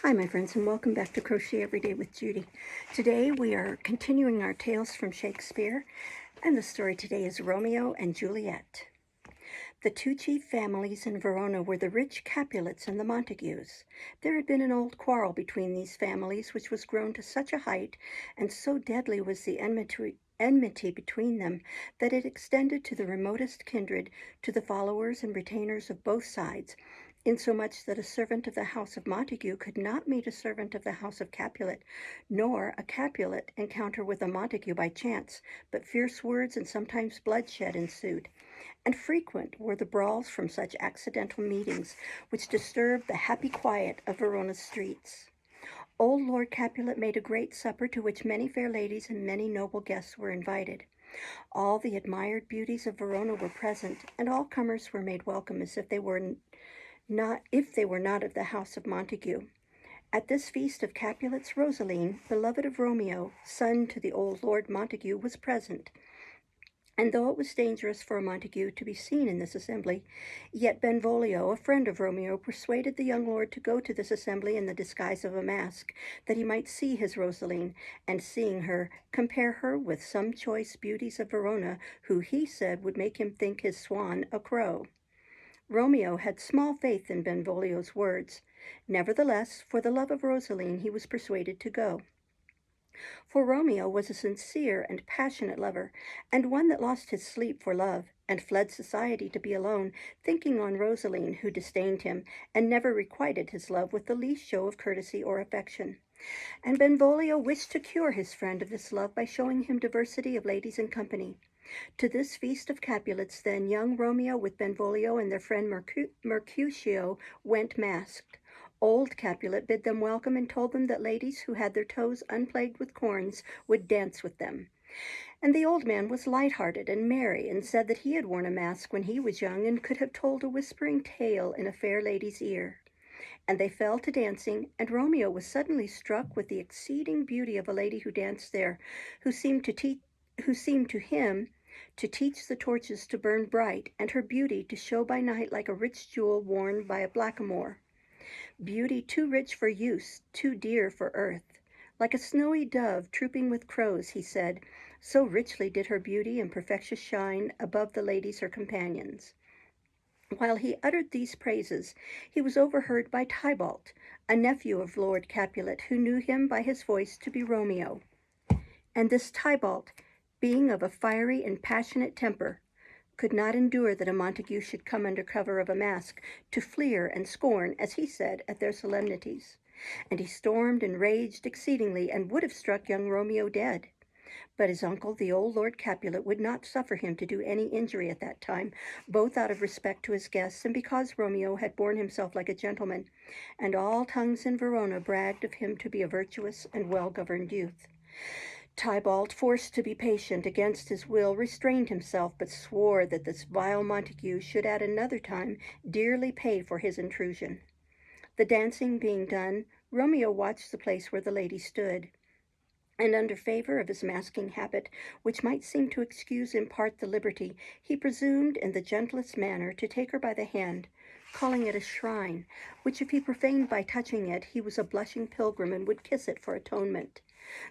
Hi my friends, and welcome back to Crochet Every Day with Judy. Today we are continuing our tales from Shakespeare, and the story today is Romeo and Juliet. The two chief families in Verona were the rich Capulets and the Montagues. There had been an old quarrel between these families which was grown to such a height, and so deadly was the enmity between them, that it extended to the remotest kindred, to the followers and retainers of both sides, insomuch that a servant of the house of Montague could not meet a servant of the house of Capulet, nor a Capulet encounter with a Montague by chance, but fierce words and sometimes bloodshed ensued, and frequent were the brawls from such accidental meetings, which disturbed the happy quiet of Verona's streets. Old Lord Capulet made a great supper, to which many fair ladies and many noble guests were invited. All the admired beauties of Verona were present, and all comers were made welcome as if they were not of the house of Montague. At this feast of Capulets, Rosaline, beloved of Romeo, son to the old Lord Montague, was present. And though it was dangerous for a Montague to be seen in this assembly, yet Benvolio, a friend of Romeo, persuaded the young lord to go to this assembly in the disguise of a mask, that he might see his Rosaline, and seeing her, compare her with some choice beauties of Verona, who he said would make him think his swan a crow. Romeo had small faith in Benvolio's words. Nevertheless, for the love of Rosaline, he was persuaded to go. For Romeo was a sincere and passionate lover, and one that lost his sleep for love, and fled society to be alone, thinking on Rosaline, who disdained him, and never requited his love with the least show of courtesy or affection. And Benvolio wished to cure his friend of this love by showing him diversity of ladies in company. To this feast of Capulets, then, young Romeo with Benvolio and their friend Mercutio went masked. Old Capulet bid them welcome, and told them that ladies who had their toes unplagued with corns would dance with them. And the old man was light-hearted and merry, and said that he had worn a mask when he was young, and could have told a whispering tale in a fair lady's ear. And they fell to dancing, and Romeo was suddenly struck with the exceeding beauty of a lady who danced there, who seemed to him to teach the torches to burn bright, and her beauty to show by night like a rich jewel worn by a blackamoor. Beauty too rich for use, too dear for earth. Like a snowy dove trooping with crows, he said, so richly did her beauty and perfection shine above the ladies her companions. While he uttered these praises, he was overheard by Tybalt, a nephew of Lord Capulet, who knew him by his voice to be Romeo. And this Tybalt, being of a fiery and passionate temper, could not endure that a Montague should come under cover of a mask to fleer and scorn, as he said, at their solemnities. And he stormed and raged exceedingly, and would have struck young Romeo dead. But his uncle, the old Lord Capulet, would not suffer him to do any injury at that time, both out of respect to his guests, and because Romeo had borne himself like a gentleman, and all tongues in Verona bragged of him to be a virtuous and well-governed youth. Tybalt, forced to be patient against his will, restrained himself, but swore that this vile Montague should at another time dearly pay for his intrusion. The dancing being done, Romeo watched the place where the lady stood, and under favor of his masking habit, which might seem to excuse in part the liberty, he presumed in the gentlest manner to take her by the hand, calling it a shrine, which if he profaned by touching it, he was a blushing pilgrim and would kiss it for atonement.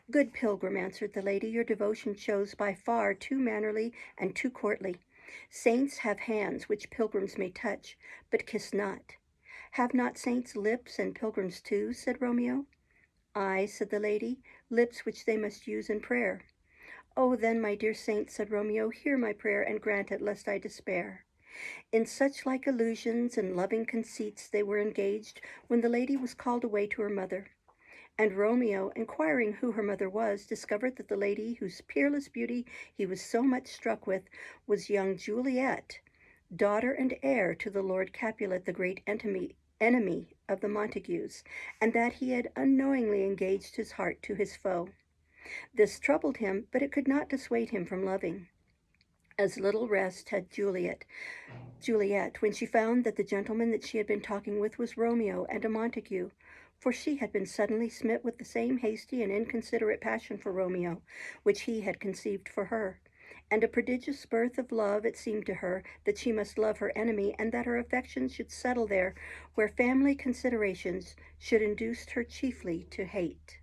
Good pilgrim, answered the lady, your devotion shows by far too mannerly and too courtly. Saints have hands which pilgrims may touch, but kiss not. Have not saints lips, and pilgrims too? Said Romeo. Ay, said the lady, lips which they must use in prayer. Oh, then, my dear saint, said Romeo, hear my prayer, and grant it, lest I despair. In such like illusions and loving conceits they were engaged, when the lady was called away to her mother. And Romeo, inquiring who her mother was, discovered that the lady whose peerless beauty he was so much struck with was young Juliet, daughter and heir to the Lord Capulet, the great enemy of the Montagues, and that he had unknowingly engaged his heart to his foe. This troubled him, but it could not dissuade him from loving. As little rest had Juliet, when she found that the gentleman that she had been talking with was Romeo and a Montague, for she had been suddenly smit with the same hasty and inconsiderate passion for Romeo, which he had conceived for her. and a prodigious birth of love it seemed to her that she must love her enemy, and that her affections should settle there, where family considerations should induce her chiefly to hate.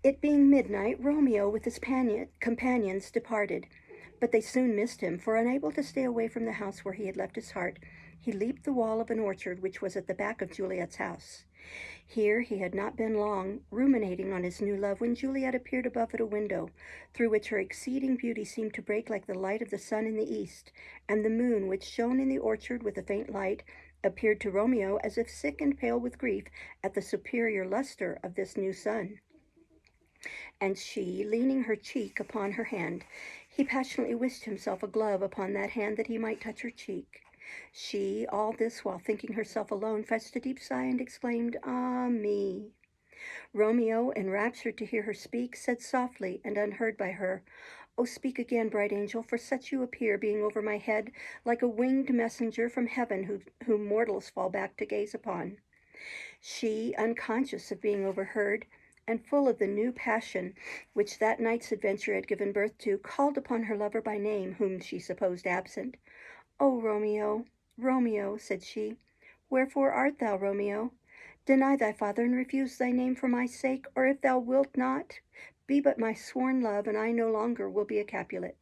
It being midnight, Romeo with his companions departed, but they soon missed him, for unable to stay away from the house where he had left his heart, he leaped the wall of an orchard which was at the back of Juliet's house. Here he had not been long, ruminating on his new love, when Juliet appeared above at a window, through which her exceeding beauty seemed to break like the light of the sun in the east, and the moon, which shone in the orchard with a faint light, appeared to Romeo as if sick and pale with grief at the superior luster of this new sun. And she, leaning her cheek upon her hand, he passionately wished himself a glove upon that hand that he might touch her cheek. She, all this while thinking herself alone, fetched a deep sigh and exclaimed, "Ah me!" Romeo, enraptured to hear her speak, said softly and unheard by her, "Oh, speak again, bright angel, for such you appear, being over my head like a winged messenger from heaven whom mortals fall back to gaze upon." She, unconscious of being overheard, and full of the new passion which that night's adventure had given birth to, called upon her lover by name, whom she supposed absent. "O Romeo, Romeo," said she, "wherefore art thou, Romeo? Deny thy father and refuse thy name for my sake, or if thou wilt not, be but my sworn love, and I no longer will be a Capulet."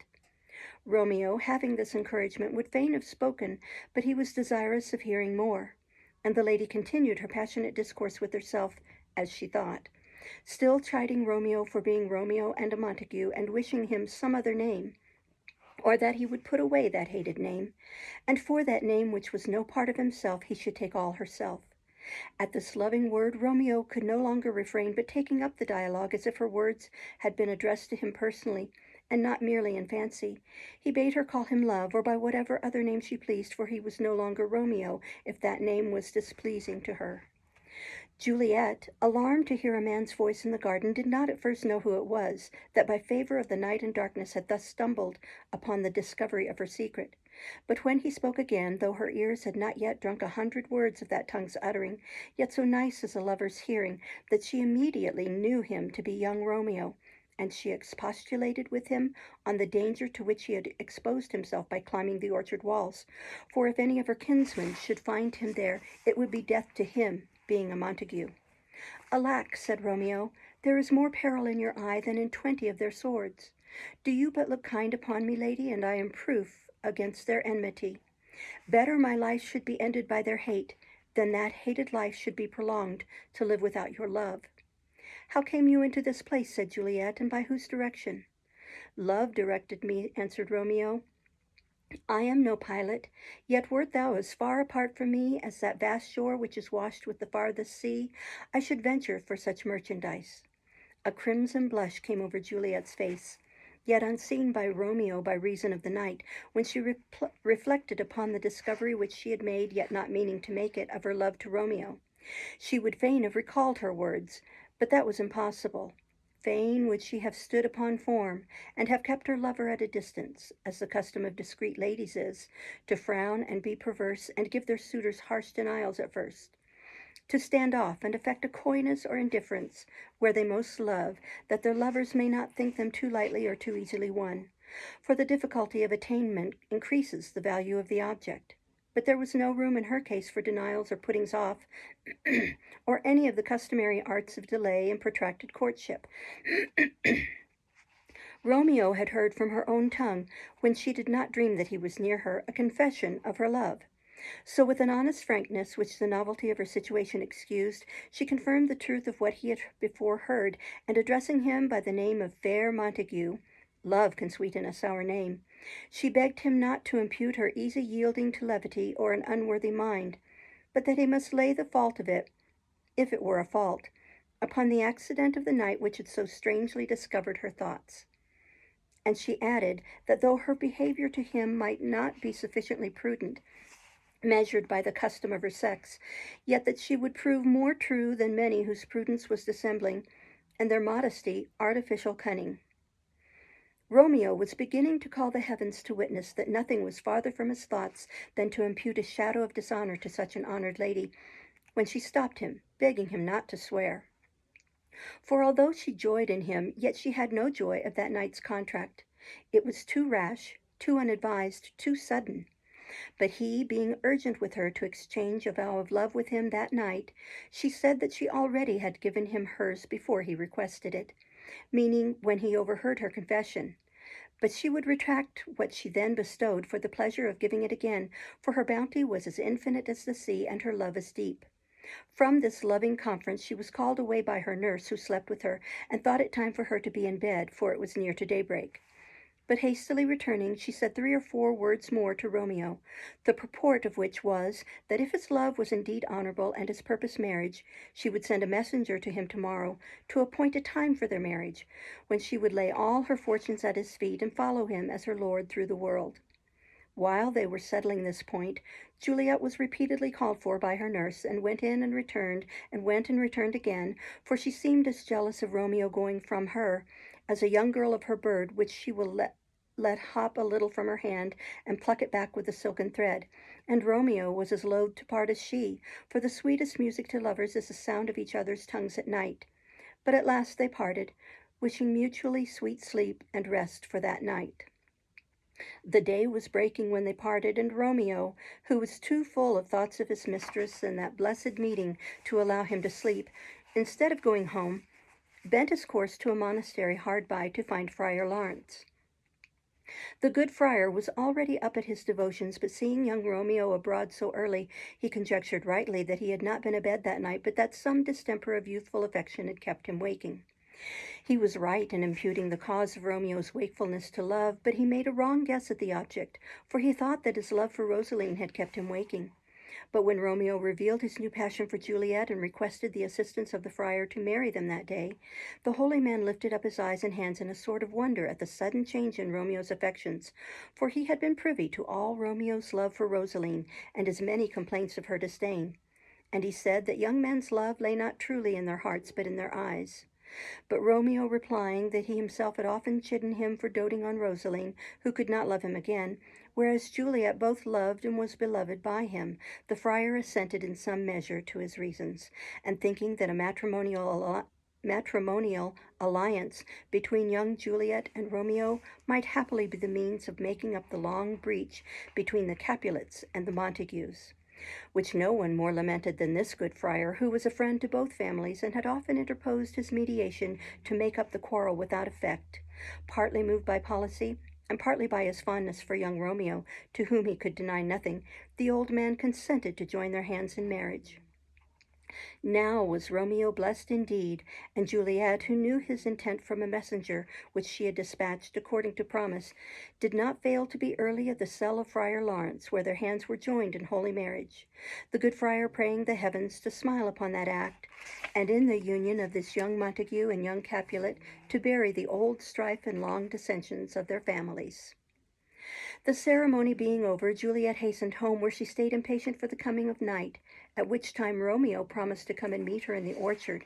Romeo, having this encouragement, would fain have spoken, but he was desirous of hearing more, and the lady continued her passionate discourse with herself, as she thought, still chiding Romeo for being Romeo and a Montague, and wishing him some other name, or that he would put away that hated name, and for that name which was no part of himself he should take all herself. At this loving word, Romeo could no longer refrain, but taking up the dialogue as if her words had been addressed to him personally, and not merely in fancy, he bade her call him love, or by whatever other name she pleased, for he was no longer Romeo, if that name was displeasing to her. Juliet, alarmed to hear a man's voice in the garden, did not at first know who it was, that by favor of the night and darkness had thus stumbled upon the discovery of her secret. But when he spoke again, though her ears had not yet drunk 100 words of that tongue's uttering, yet so nice is a lover's hearing, that she immediately knew him to be young Romeo, and she expostulated with him on the danger to which he had exposed himself by climbing the orchard walls, for if any of her kinsmen should find him there, it would be death to him, being a Montague. "Alack," said Romeo, "there is more peril in your eye than in 20 of their swords. Do you but look kind upon me, lady, and I am proof against their enmity. Better my life should be ended by their hate, than that hated life should be prolonged to live without your love." "How came you into this place?" said Juliet, "and by whose direction?" "Love directed me," answered Romeo. "I am no pilot, yet wert thou as far apart from me as that vast shore which is washed with the farthest sea, I should venture for such merchandise." A crimson blush came over Juliet's face, yet unseen by Romeo by reason of the night, when she reflected upon the discovery which she had made, yet not meaning to make it, of her love to Romeo. She would fain have recalled her words, but that was impossible. Fain would she have stood upon form, and have kept her lover at a distance, as the custom of discreet ladies is, to frown and be perverse, and give their suitors harsh denials at first. To stand off and affect a coyness or indifference where they most love, that their lovers may not think them too lightly or too easily won. For the difficulty of attainment increases the value of the object. But there was no room in her case for denials or puttings off, or any of the customary arts of delay and protracted courtship. Romeo had heard from her own tongue, when she did not dream that he was near her, a confession of her love. So with an honest frankness, which the novelty of her situation excused, she confirmed the truth of what he had before heard, and addressing him by the name of fair Montague, love can sweeten a sour name, she begged him not to impute her easy yielding to levity or an unworthy mind, but that he must lay the fault of it, if it were a fault, upon the accident of the night which had so strangely discovered her thoughts. And she added that though her behavior to him might not be sufficiently prudent, measured by the custom of her sex, yet that she would prove more true than many whose prudence was dissembling, and their modesty artificial cunning. Romeo was beginning to call the heavens to witness that nothing was farther from his thoughts than to impute a shadow of dishonor to such an honored lady, when she stopped him, begging him not to swear. For although she joyed in him, yet she had no joy of that night's contract. It was too rash, too unadvised, too sudden. But he, being urgent with her to exchange a vow of love with him that night, she said that she already had given him hers before he requested it, meaning when he overheard her confession. But she would retract what she then bestowed for the pleasure of giving it again, for her bounty was as infinite as the sea, and her love as deep. From this loving conference she was called away by her nurse, who slept with her, and thought it time for her to be in bed, for it was near to daybreak. But hastily returning, she said 3 or 4 words more to Romeo, the purport of which was, that if his love was indeed honorable, and his purpose marriage, she would send a messenger to him tomorrow, to appoint a time for their marriage, when she would lay all her fortunes at his feet, and follow him as her lord through the world. While they were settling this point, Juliet was repeatedly called for by her nurse, and went in and returned, and went and returned again, for she seemed as jealous of Romeo going from her as a young girl of her bird, which she will let hop a little from her hand, and pluck it back with a silken thread. And Romeo was as loath to part as she, for the sweetest music to lovers is the sound of each other's tongues at night. But at last they parted, wishing mutually sweet sleep and rest for that night. The day was breaking when they parted, and Romeo, who was too full of thoughts of his mistress and that blessed meeting to allow him to sleep, instead of going home, bent his course to a monastery hard by to find Friar Lawrence. The good friar was already up at his devotions, but seeing young Romeo abroad so early, he conjectured rightly that he had not been abed that night, but that some distemper of youthful affection had kept him waking. He was right in imputing the cause of Romeo's wakefulness to love, but he made a wrong guess at the object, for he thought that his love for Rosaline had kept him waking. But when Romeo revealed his new passion for Juliet, and requested the assistance of the friar to marry them that day, the holy man lifted up his eyes and hands in a sort of wonder at the sudden change in Romeo's affections, for he had been privy to all Romeo's love for Rosaline, and his many complaints of her disdain. And he said that young men's love lay not truly in their hearts, but in their eyes. But Romeo, replying that he himself had often chidden him for doting on Rosaline, who could not love him again, whereas Juliet both loved and was beloved by him, the friar assented in some measure to his reasons, and thinking that a matrimonial alliance between young Juliet and Romeo might happily be the means of making up the long breach between the Capulets and the Montagues, which no one more lamented than this good friar, who was a friend to both families, and had often interposed his mediation to make up the quarrel without effect, partly moved by policy, and partly by his fondness for young Romeo, to whom he could deny nothing, the old man consented to join their hands in marriage. Now was Romeo blessed indeed, and Juliet, who knew his intent from a messenger which she had dispatched according to promise, did not fail to be early at the cell of Friar Lawrence, where their hands were joined in holy marriage, the good friar praying the heavens to smile upon that act, and in the union of this young Montague and young Capulet to bury the old strife and long dissensions of their families. The ceremony being over, Juliet hastened home, where she stayed impatient for the coming of night, at which time Romeo promised to come and meet her in the orchard,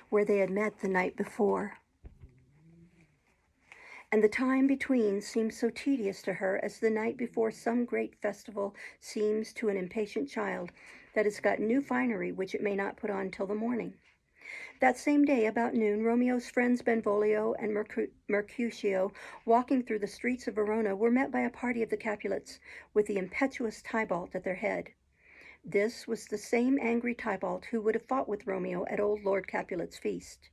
where they had met the night before. And the time between seemed so tedious to her as the night before some great festival seems to an impatient child that has got new finery which it may not put on till the morning. That same day, about noon, Romeo's friends Benvolio and Mercutio, walking through the streets of Verona, were met by a party of the Capulets, with the impetuous Tybalt at their head. This was the same angry Tybalt who would have fought with Romeo at old Lord Capulet's feast.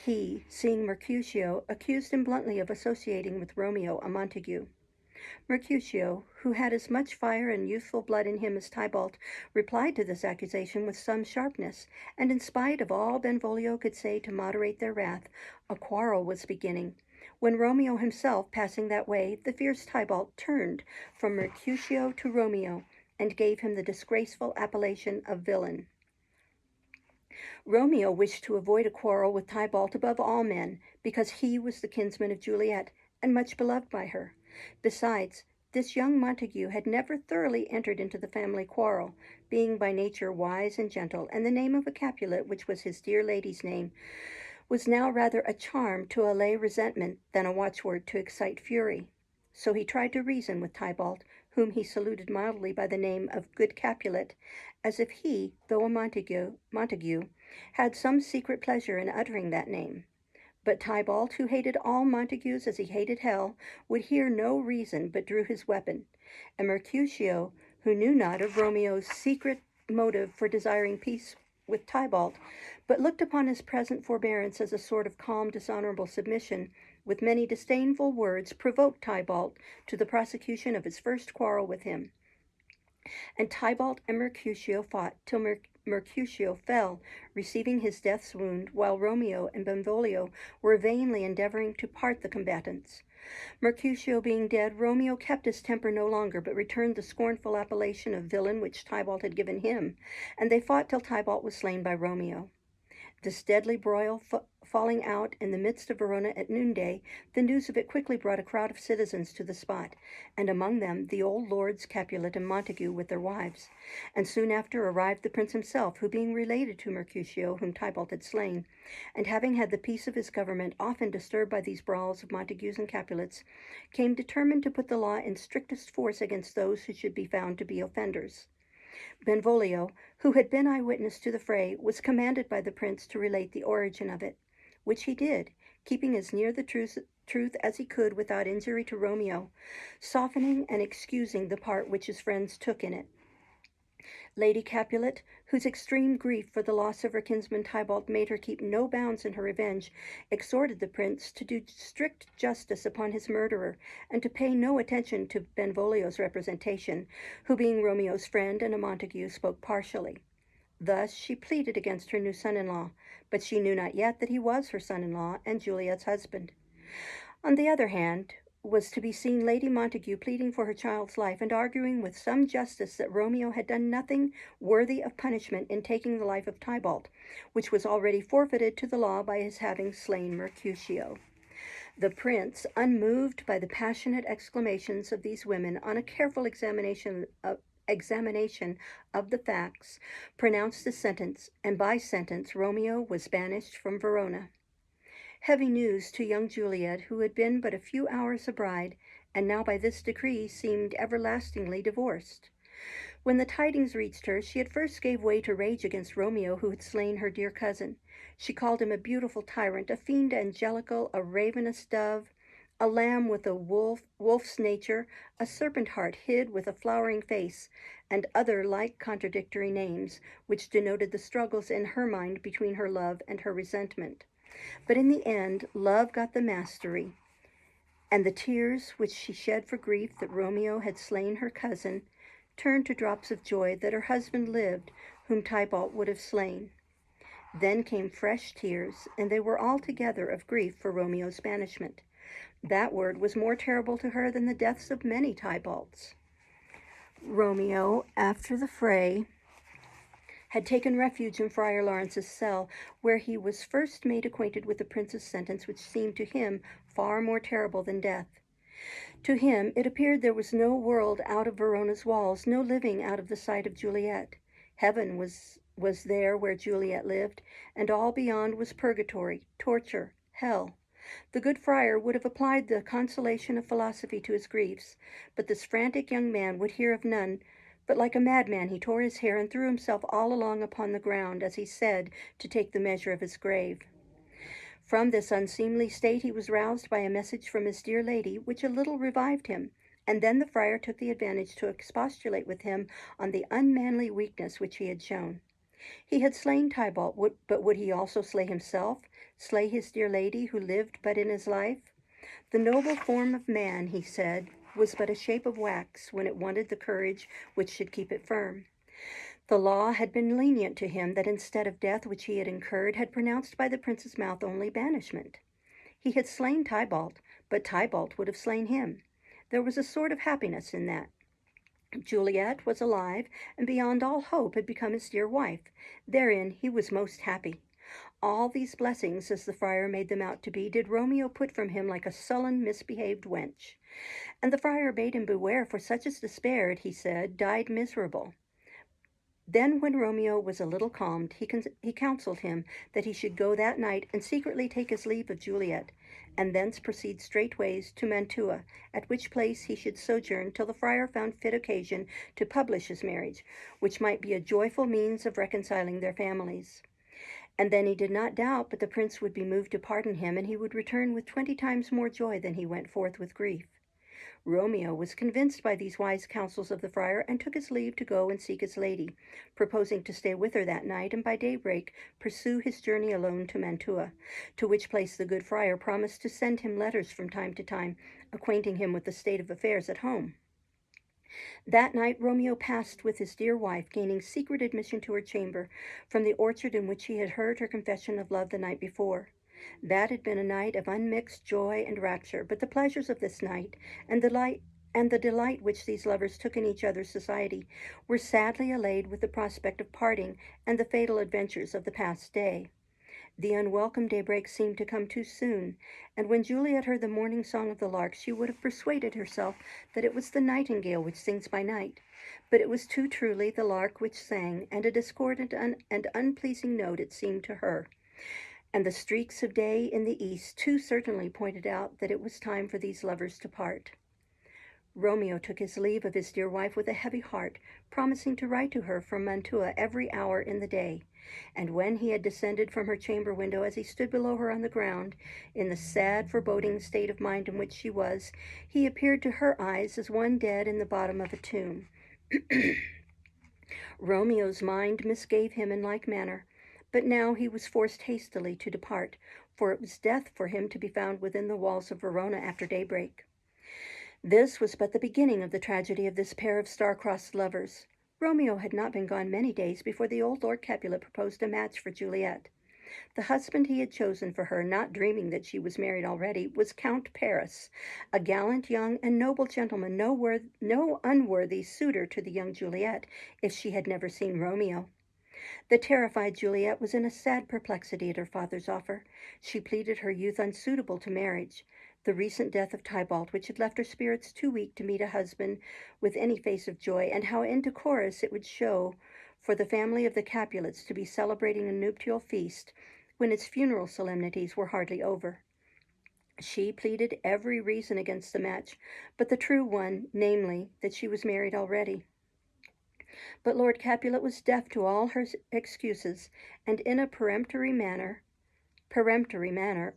He, seeing Mercutio, accused him bluntly of associating with Romeo, a Montague. Mercutio, who had as much fire and youthful blood in him as Tybalt, replied to this accusation with some sharpness, and in spite of all Benvolio could say to moderate their wrath, a quarrel was beginning, when Romeo himself, passing that way, the fierce Tybalt turned from Mercutio to Romeo, and gave him the disgraceful appellation of villain. Romeo wished to avoid a quarrel with Tybalt above all men, because he was the kinsman of Juliet, and much beloved by her. Besides, this young Montague had never thoroughly entered into the family quarrel, being by nature wise and gentle, and the name of a Capulet, which was his dear lady's name, was now rather a charm to allay resentment than a watchword to excite fury. So he tried to reason with Tybalt, whom he saluted mildly by the name of good Capulet, as if he, though a Montague, had some secret pleasure in uttering that name. But Tybalt, who hated all Montagues as he hated hell, would hear no reason, but drew his weapon. And Mercutio, who knew not of Romeo's secret motive for desiring peace with Tybalt, but looked upon his present forbearance as a sort of calm, dishonorable submission, with many disdainful words provoked Tybalt to the prosecution of his first quarrel with him. And Tybalt and Mercutio fought till Mercutio fell, receiving his death's wound, while Romeo and Benvolio were vainly endeavoring to part the combatants. Mercutio being dead, Romeo kept his temper no longer, but returned the scornful appellation of villain which Tybalt had given him, and they fought till Tybalt was slain by Romeo. This deadly broil falling out in the midst of Verona at noonday, the news of it quickly brought a crowd of citizens to the spot, and among them the old lords Capulet and Montague with their wives. And soon after arrived the prince himself, who being related to Mercutio, whom Tybalt had slain, and having had the peace of his government often disturbed by these brawls of Montagues and Capulets, came determined to put the law in strictest force against those who should be found to be offenders. Benvolio, who had been eyewitness to the fray, was commanded by the prince to relate the origin of it, which he did, keeping as near the truth as he could without injury to Romeo, softening and excusing the part which his friends took in it. Lady Capulet, whose extreme grief for the loss of her kinsman Tybalt made her keep no bounds in her revenge, exhorted the prince to do strict justice upon his murderer, and to pay no attention to Benvolio's representation, who, being Romeo's friend and a Montague, spoke partially. Thus she pleaded against her new son-in-law, but she knew not yet that he was her son-in-law and Juliet's husband. On the other hand, was to be seen Lady Montague pleading for her child's life and arguing with some justice that Romeo had done nothing worthy of punishment in taking the life of Tybalt, which was already forfeited to the law by his having slain Mercutio. The prince, unmoved by the passionate exclamations of these women, on a careful examination of the facts, pronounced the sentence, and by sentence Romeo was banished from Verona. Heavy news to young Juliet, who had been but a few hours a bride, and now by this decree seemed everlastingly divorced. When the tidings reached her, she at first gave way to rage against Romeo, who had slain her dear cousin. She called him a beautiful tyrant, a fiend angelical, a ravenous dove, a lamb with a wolf's nature, a serpent heart hid with a flowering face, and other like contradictory names, which denoted the struggles in her mind between her love and her resentment. But in the end, love got the mastery, and the tears which she shed for grief that Romeo had slain her cousin turned to drops of joy that her husband lived, whom Tybalt would have slain. Then came fresh tears, and they were altogether of grief for Romeo's banishment. That word was more terrible to her than the deaths of many Tybalts. Romeo, after the fray, had taken refuge in Friar Lawrence's cell, where he was first made acquainted with the prince's sentence, which seemed to him far more terrible than death. To him it appeared there was no world out of Verona's walls, no living out of the sight of Juliet. Heaven was there where Juliet lived, and all beyond was purgatory, torture, hell. The good friar would have applied the consolation of philosophy to his griefs, but this frantic young man would hear of none. But like a madman he tore his hair and threw himself all along upon the ground, as he said, to take the measure of his grave. From this unseemly state he was roused by a message from his dear lady, which a little revived him, and then the friar took the advantage to expostulate with him on the unmanly weakness which he had shown. He had slain Tybalt, but would he also slay himself, slay his dear lady, who lived but in his life? The noble form of man, he said, was but a shape of wax when it wanted the courage which should keep it firm. The law had been lenient to him, that instead of death which he had incurred, had pronounced by the prince's mouth only banishment. He had slain Tybalt, but Tybalt would have slain him. There was a sort of happiness in that. Juliet was alive, and beyond all hope had become his dear wife. Therein he was most happy. All these blessings, as the friar made them out to be, did Romeo put from him like a sullen, misbehaved wench. And the friar bade him beware, for such as despaired, he said, died miserable. Then when Romeo was a little calmed, he counselled him that he should go that night and secretly take his leave of Juliet, and thence proceed straightways to Mantua, at which place he should sojourn till the friar found fit occasion to publish his marriage, which might be a joyful means of reconciling their families. And then he did not doubt but the prince would be moved to pardon him, and he would return with 20 times more joy than he went forth with grief. Romeo was convinced by these wise counsels of the friar, and took his leave to go and seek his lady, proposing to stay with her that night, and by daybreak pursue his journey alone to Mantua, to which place the good friar promised to send him letters from time to time, acquainting him with the state of affairs at home. That night Romeo passed with his dear wife, gaining secret admission to her chamber from the orchard in which he had heard her confession of love the night before. That had been a night of unmixed joy and rapture, but the pleasures of this night, and the delight which these lovers took in each other's society, were sadly allayed with the prospect of parting and the fatal adventures of the past day. The unwelcome daybreak seemed to come too soon, and when Juliet heard the morning song of the lark, she would have persuaded herself that it was the nightingale which sings by night. But it was too truly the lark which sang, and a discordant and unpleasing note it seemed to her. And the streaks of day in the east too certainly pointed out that it was time for these lovers to part. Romeo took his leave of his dear wife with a heavy heart, promising to write to her from Mantua every hour in the day. And when he had descended from her chamber window, as he stood below her on the ground, in the sad, foreboding state of mind in which she was, he appeared to her eyes as one dead in the bottom of a tomb. Romeo's mind misgave him in like manner, but now he was forced hastily to depart, for it was death for him to be found within the walls of Verona after daybreak. This was but the beginning of the tragedy of this pair of star-crossed lovers. Romeo had not been gone many days before the old Lord Capulet proposed a match for Juliet. The husband he had chosen for her, not dreaming that she was married already, was Count Paris, a gallant young and noble gentleman, no unworthy suitor to the young Juliet, if she had never seen Romeo. The terrified Juliet was in a sad perplexity at her father's offer. She pleaded her youth unsuitable to marriage, the recent death of Tybalt, which had left her spirits too weak to meet a husband with any face of joy, and how indecorous it would show for the family of the Capulets to be celebrating a nuptial feast when its funeral solemnities were hardly over. She pleaded every reason against the match, but the true one, namely, that she was married already. But Lord Capulet was deaf to all her excuses, and in a peremptory manner,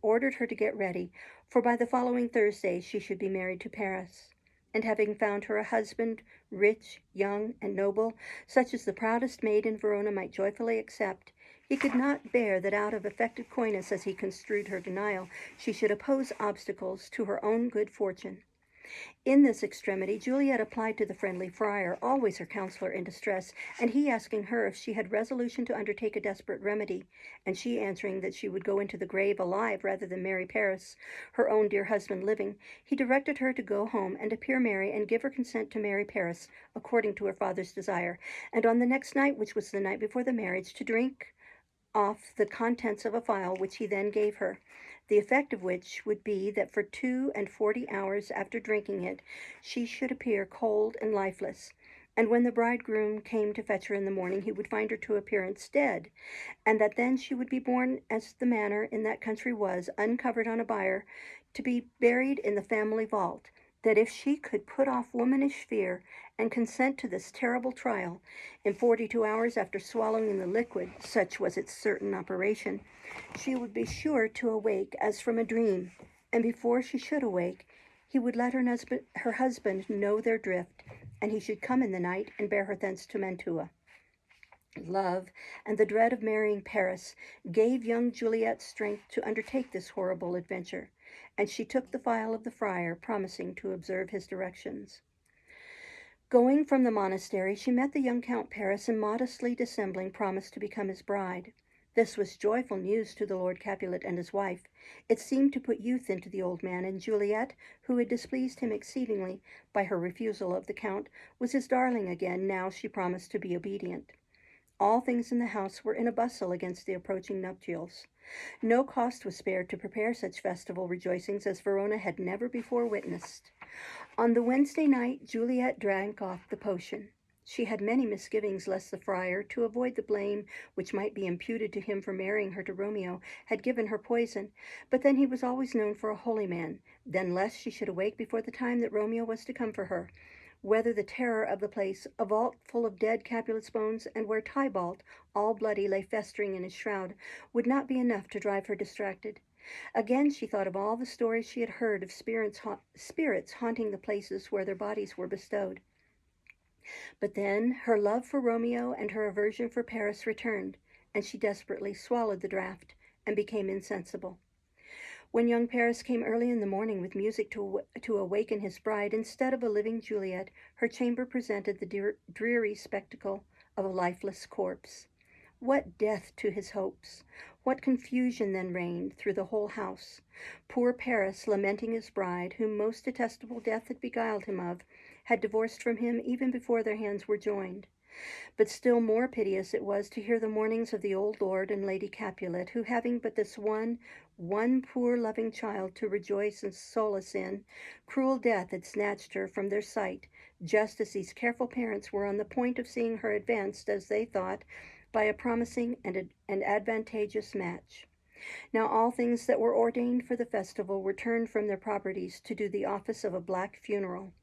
ordered her to get ready, for by the following Thursday she should be married to Paris. And having found her a husband, rich, young, and noble, such as the proudest maid in Verona might joyfully accept, he could not bear that out of affected coyness, as he construed her denial, she should oppose obstacles to her own good fortune. In this extremity, Juliet applied to the friendly friar, always her counselor in distress, and he asking her if she had resolution to undertake a desperate remedy, and she answering that she would go into the grave alive rather than marry Paris, her own dear husband living, he directed her to go home and appear merry and give her consent to marry Paris, according to her father's desire, and on the next night, which was the night before the marriage, to drink off the contents of a phial which he then gave her, the effect of which would be that for 42 hours after drinking it she should appear cold and lifeless, and when the bridegroom came to fetch her in the morning he would find her to appearance dead, and that then she would be born, as the manner in that country was, uncovered on a bier, to be buried in the family vault, that if she could put off womanish fear and consent to this terrible trial, in 42 hours after swallowing the liquid, such was its certain operation, she would be sure to awake as from a dream, and before she should awake, he would let her husband know their drift, and he should come in the night and bear her thence to Mantua. Love and the dread of marrying Paris gave young Juliet strength to undertake this horrible adventure, and she took the phial of the friar, promising to observe his directions. Going from the monastery, she met the young Count Paris, and modestly dissembling, promised to become his bride. This was joyful news to the Lord Capulet and his wife. It seemed to put youth into the old man, and Juliet, who had displeased him exceedingly by her refusal of the Count, was his darling again, now she promised to be obedient. All things in the house were in a bustle against the approaching nuptials. No cost was spared to prepare such festival rejoicings as Verona had never before witnessed. On the Wednesday night, Juliet drank off the potion. She had many misgivings lest the friar, to avoid the blame which might be imputed to him for marrying her to Romeo, had given her poison, but then he was always known for a holy man, then lest she should awake before the time that Romeo was to come for her, whether the terror of the place, a vault full of dead Capulet's bones, and where Tybalt, all bloody, lay festering in his shroud, would not be enough to drive her distracted. Again she thought of all the stories she had heard of spirits haunting the places where their bodies were bestowed. But then her love for Romeo and her aversion for Paris returned, and she desperately swallowed the draught and became insensible. When young Paris came early in the morning with music to awaken his bride, instead of a living Juliet, her chamber presented the dreary spectacle of a lifeless corpse. What death to his hopes! What confusion then reigned through the whole house! Poor Paris, lamenting his bride, whom most detestable death had beguiled him of, had divorced from him even before their hands were joined. But still more piteous it was to hear the mournings of the old lord and Lady Capulet, who, having but this one poor loving child to rejoice and solace in, cruel death had snatched her from their sight, just as these careful parents were on the point of seeing her advanced, as they thought, by a promising and advantageous match. Now all things that were ordained for the festival were turned from their properties to do the office of a black funeral.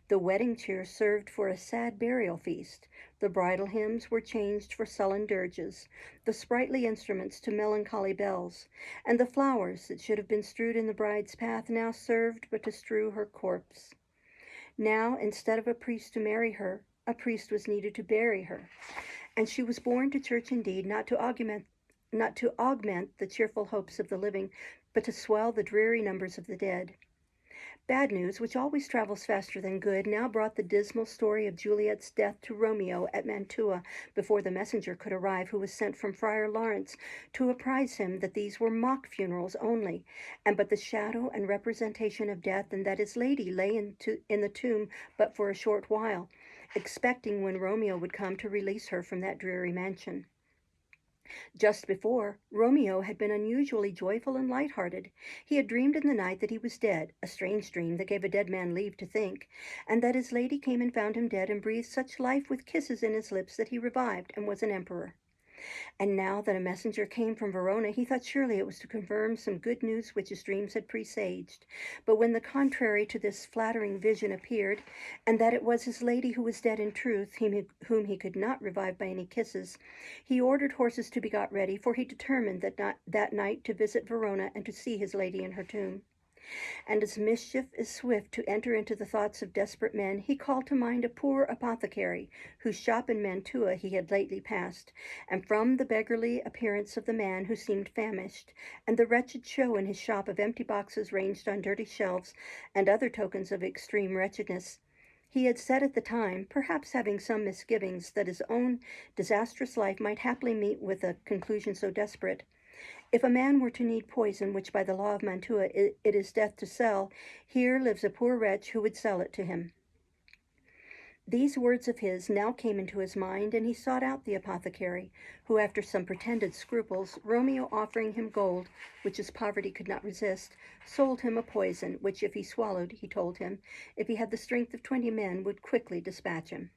The wedding cheer served for a sad burial feast. The bridal hymns were changed for sullen dirges, the sprightly instruments to melancholy bells, and the flowers that should have been strewed in the bride's path now served but to strew her corpse. Now, instead of a priest to marry her, a priest was needed to bury her, and she was borne to church indeed, not to augment the cheerful hopes of the living, but to swell the dreary numbers of the dead. Bad news, which always travels faster than good, now brought the dismal story of Juliet's death to Romeo at Mantua before the messenger could arrive, who was sent from Friar Lawrence to apprise him that these were mock funerals only, and but the shadow and representation of death, and that his lady lay in the tomb but for a short while, expecting when Romeo would come to release her from that dreary mansion. Just before, Romeo had been unusually joyful and light-hearted. He had dreamed in the night that he was dead, a strange dream that gave a dead man leave to think, and that his lady came and found him dead and breathed such life with kisses in his lips that he revived and was an emperor. And now that a messenger came from Verona, he thought surely it was to confirm some good news which his dreams had presaged. But when the contrary to this flattering vision appeared, and that it was his lady who was dead in truth, whom he could not revive by any kisses, he ordered horses to be got ready, for he determined that night to visit Verona and to see his lady in her tomb. And as mischief is swift to enter into the thoughts of desperate men, he called to mind a poor apothecary, whose shop in Mantua he had lately passed, and from the beggarly appearance of the man, who seemed famished, and the wretched show in his shop of empty boxes ranged on dirty shelves, and other tokens of extreme wretchedness, he had said at the time, perhaps having some misgivings that his own disastrous life might haply meet with a conclusion so desperate, "If a man were to need poison, which by the law of Mantua it is death to sell, here lives a poor wretch who would sell it to him." These words of his now came into his mind, and he sought out the apothecary, who, after some pretended scruples, Romeo offering him gold, which his poverty could not resist, sold him a poison, which if he swallowed, he told him, if he had the strength of 20 men, would quickly dispatch him.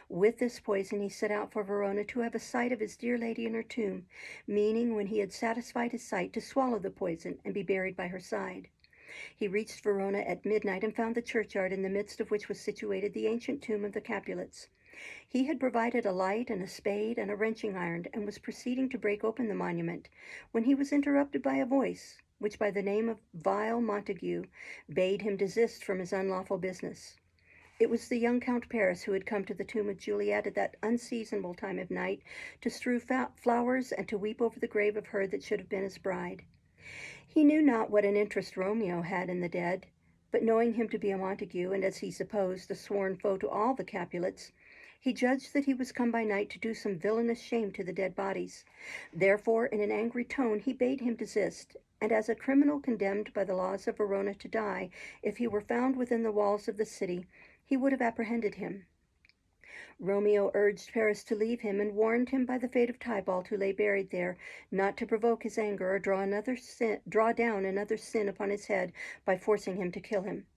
With this poison he set out for Verona to have a sight of his dear lady in her tomb, meaning, when he had satisfied his sight, to swallow the poison and be buried by her side. He reached Verona at midnight and found the churchyard, in the midst of which was situated the ancient tomb of the Capulets. He had provided a light and a spade and a wrenching iron, and was proceeding to break open the monument, when he was interrupted by a voice, which by the name of vile Montague bade him desist from his unlawful business. It was the young Count Paris, who had come to the tomb of Juliet at that unseasonable time of night, to strew flowers and to weep over the grave of her that should have been his bride. He knew not what an interest Romeo had in the dead, but knowing him to be a Montague, and as he supposed, a sworn foe to all the Capulets, he judged that he was come by night to do some villainous shame to the dead bodies. Therefore, in an angry tone, he bade him desist, and as a criminal condemned by the laws of Verona to die, if he were found within the walls of the city, he would have apprehended him. Romeo urged Paris to leave him, and warned him by the fate of Tybalt, who lay buried there, not to provoke his anger or draw down another sin upon his head by forcing him to kill him.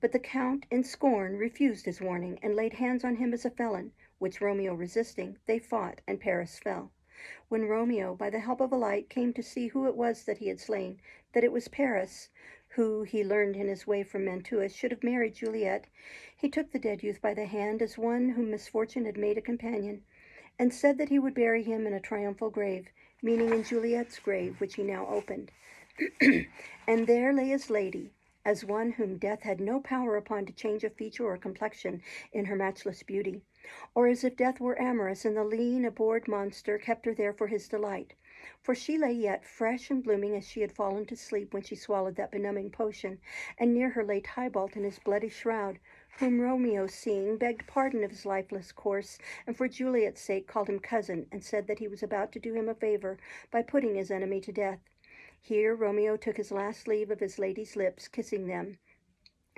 But the Count, in scorn, refused his warning, and laid hands on him as a felon, which Romeo resisting, they fought, and Paris fell. When Romeo, by the help of a light, came to see who it was that he had slain, that it was Paris, who, he learned in his way from Mantua, should have married Juliet, he took the dead youth by the hand as one whom misfortune had made a companion, and said that he would bury him in a triumphal grave, meaning in Juliet's grave, which he now opened. And there lay his lady, as one whom death had no power upon to change a feature or complexion in her matchless beauty, or as if death were amorous, and the lean, abhorred monster kept her there for his delight. For she lay yet fresh and blooming as she had fallen to sleep when she swallowed that benumbing potion, and near her lay Tybalt in his bloody shroud, whom Romeo, seeing, begged pardon of his lifeless course, and for Juliet's sake called him cousin, and said that he was about to do him a favor by putting his enemy to death. Here Romeo took his last leave of his lady's lips, kissing them,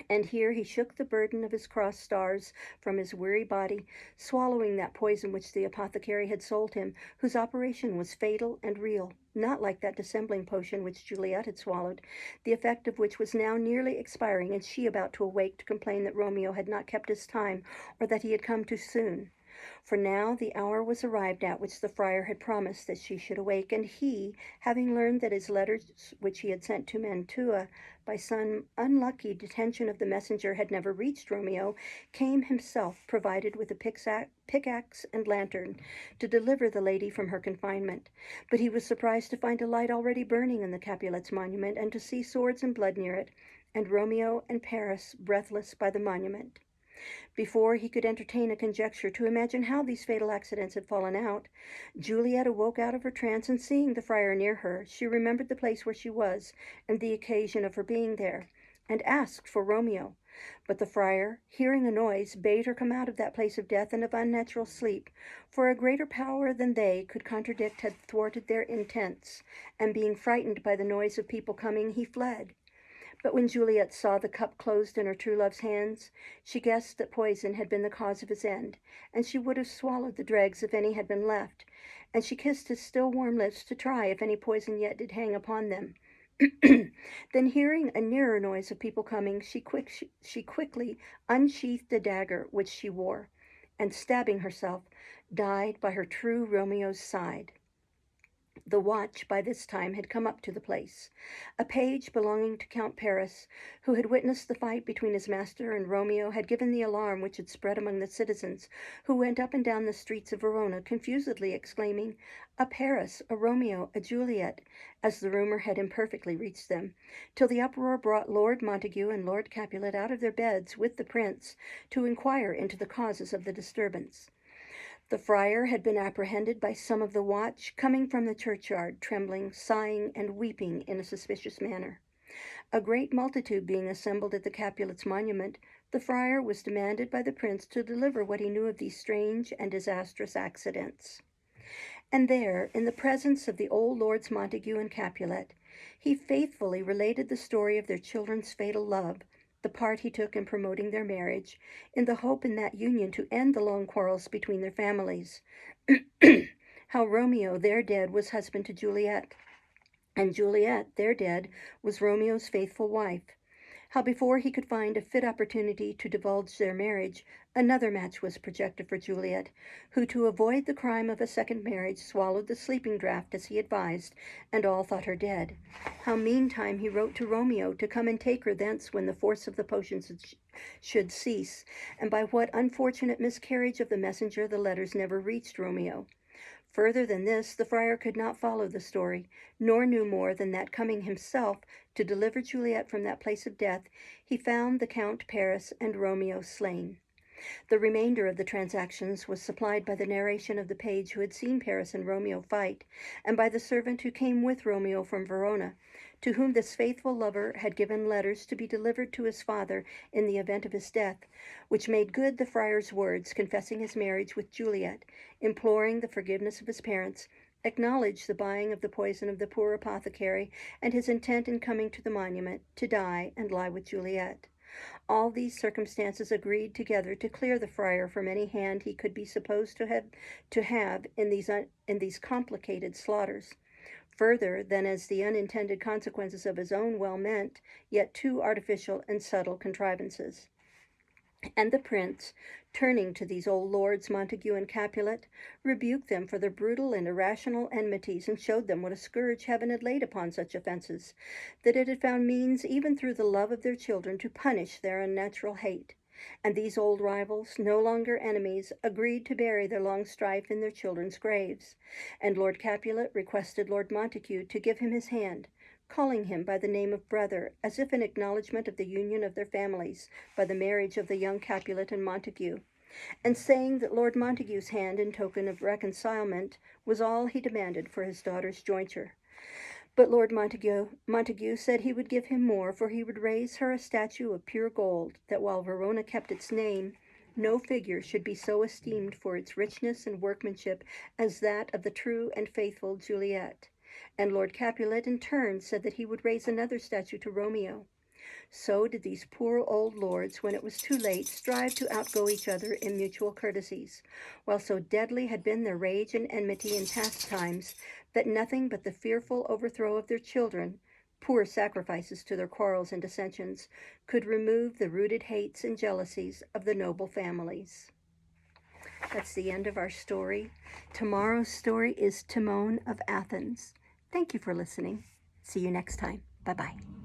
and here he shook the burden of his crossed stars from his weary body, swallowing that poison which the apothecary had sold him, whose operation was fatal and real, not like that dissembling potion which Juliet had swallowed, the effect of which was now nearly expiring, and she about to awake to complain that Romeo had not kept his time, or that he had come too soon. For now the hour was arrived at which the friar had promised that she should awake, and he, having learned that his letters which he had sent to Mantua by some unlucky detention of the messenger had never reached Romeo, came himself provided with a pickaxe and lantern to deliver the lady from her confinement. But he was surprised to find a light already burning in the Capulets' monument, and to see swords and blood near it, and Romeo and Paris breathless by the monument. Before he could entertain a conjecture to imagine how these fatal accidents had fallen out, Juliet awoke out of her trance, and seeing the friar near her, she remembered the place where she was, and the occasion of her being there, and asked for Romeo. But the friar, hearing a noise, bade her come out of that place of death and of unnatural sleep, for a greater power than they could contradict had thwarted their intents, and being frightened by the noise of people coming, he fled. But when Juliet saw the cup closed in her true love's hands, she guessed that poison had been the cause of his end, and she would have swallowed the dregs if any had been left, and she kissed his still warm lips to try if any poison yet did hang upon them. Then, hearing a nearer noise of people coming, she quickly unsheathed a dagger which she wore, and stabbing herself, died by her true Romeo's side. The watch by this time had come up to the place. A page belonging to Count Paris, who had witnessed the fight between his master and Romeo, had given the alarm which had spread among the citizens, who went up and down the streets of Verona, confusedly exclaiming, "A Paris, a Romeo, a Juliet," as the rumor had imperfectly reached them, till the uproar brought Lord Montague and Lord Capulet out of their beds with the prince to inquire into the causes of the disturbance. The friar had been apprehended by some of the watch, coming from the churchyard, trembling, sighing, and weeping in a suspicious manner. A great multitude being assembled at the Capulets' monument, the friar was demanded by the prince to deliver what he knew of these strange and disastrous accidents. And there, in the presence of the old Lords Montague and Capulet, he faithfully related the story of their children's fatal love, the part he took in promoting their marriage, in the hope in that union to end the long quarrels between their families. How Romeo, their dead, was husband to Juliet, and Juliet, their dead, was Romeo's faithful wife. How before he could find a fit opportunity to divulge their marriage, another match was projected for Juliet, who, to avoid the crime of a second marriage, swallowed the sleeping draught as he advised, and all thought her dead. How meantime he wrote to Romeo to come and take her thence when the force of the potions should cease, and by what unfortunate miscarriage of the messenger the letters never reached Romeo. Further than this, the friar could not follow the story, nor knew more than that, coming himself to deliver Juliet from that place of death, he found the Count Paris and Romeo slain. The remainder of the transactions was supplied by the narration of the page who had seen Paris and Romeo fight, and by the servant who came with Romeo from Verona, to whom this faithful lover had given letters to be delivered to his father in the event of his death, which made good the friar's words, confessing his marriage with Juliet, imploring the forgiveness of his parents, acknowledged the buying of the poison of the poor apothecary, and his intent in coming to the monument to die and lie with Juliet. All these circumstances agreed together to clear the friar from any hand he could be supposed to have in these complicated slaughters, further than as the unintended consequences of his own well-meant, yet too artificial and subtle contrivances. And the prince, turning to these old lords Montague and Capulet, rebuked them for their brutal and irrational enmities, and showed them what a scourge heaven had laid upon such offences, that it had found means, even through the love of their children, to punish their unnatural hate. And these old rivals, no longer enemies, agreed to bury their long strife in their children's graves. And Lord Capulet requested Lord Montague to give him his hand, calling him by the name of brother, as if in acknowledgment of the union of their families by the marriage of the young Capulet and Montague, and saying that Lord Montague's hand in token of reconcilement was all he demanded for his daughter's jointure. But Lord Montague said he would give him more, for he would raise her a statue of pure gold, that while Verona kept its name, no figure should be so esteemed for its richness and workmanship as that of the true and faithful Juliet. And Lord Capulet in turn said that he would raise another statue to Romeo. So did these poor old lords, when it was too late, strive to outgo each other in mutual courtesies, while so deadly had been their rage and enmity in past times, that nothing but the fearful overthrow of their children, poor sacrifices to their quarrels and dissensions, could remove the rooted hates and jealousies of the noble families. That's the end of our story. Tomorrow's story is Timon of Athens. Thank you for listening. See you next time. Bye-bye.